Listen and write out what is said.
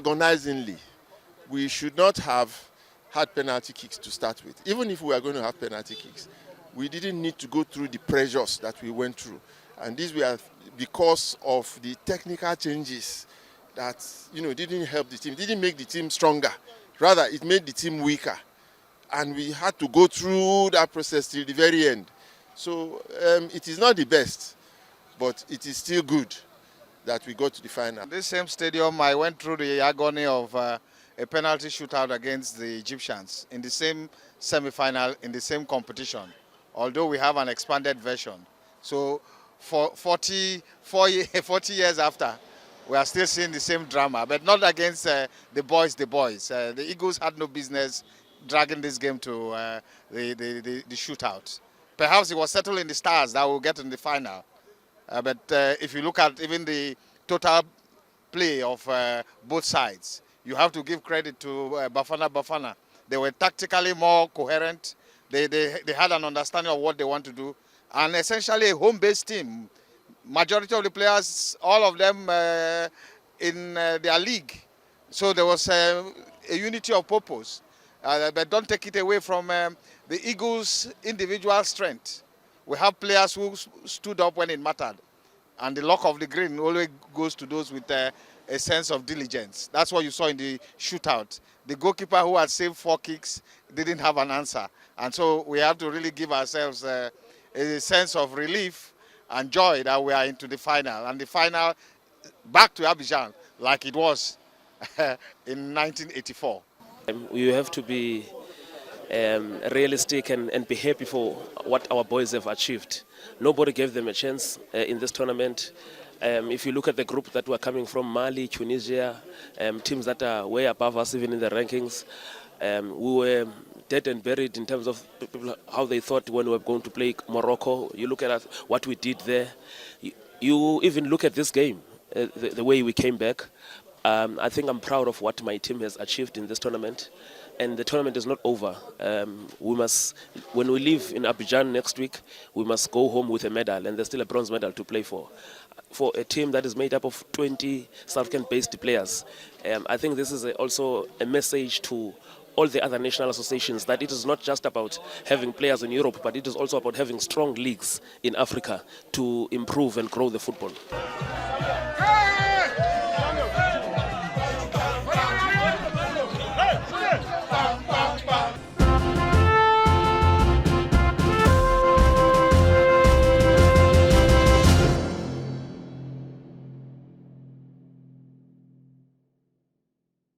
agonizingly, we should not have had penalty kicks to start with. Even if we are going to have penalty kicks, we didn't need to go through the pressures that we went through. And these were because of the technical changes that, didn't help the team, didn't make the team stronger. Rather, it made the team weaker. And we had to go through that process till the very end. So it is not the best, but it is still good that we got to the final. In this same stadium, I went through the agony of a penalty shootout against the Egyptians in the same semi-final, in the same competition, although we have an expanded version. So for 40 years after, we are still seeing the same drama, but not against the boys. The Eagles had no business dragging this game to the shootout. Perhaps it was settled in the stars that we'll get in the final. But if you look at even the total play of both sides, you have to give credit to Bafana. They were tactically more coherent. They had an understanding of what they want to do. And essentially a home-based team. Majority of the players, all of them in their league. So there was a unity of purpose. But don't take it away from the Eagles' individual strength. We have players who stood up when it mattered. And the luck of the green always goes to those with a sense of diligence. That's what you saw in the shootout. The goalkeeper who had saved 4 kicks didn't have an answer. And so we have to really give ourselves a sense of relief and joy that we are into the final. And the final, back to Abidjan, like it was in 1984. You have to be realistic and be happy for what our boys have achieved. Nobody gave them a chance in this tournament. If you look at the group that were coming from Mali, Tunisia, teams that are way above us even in the rankings, we were dead and buried in terms of people, how they thought when we were going to play Morocco. You look at what we did there. You even look at this game, the way we came back. I think I'm proud of what my team has achieved in this tournament. And the tournament is not over. When we leave in Abidjan next week, we must go home with a medal, and there's still a bronze medal to play for. For a team that is made up of 20 South African-based players, I think this is also a message to all the other national associations that it is not just about having players in Europe, but it is also about having strong leagues in Africa to improve and grow the football.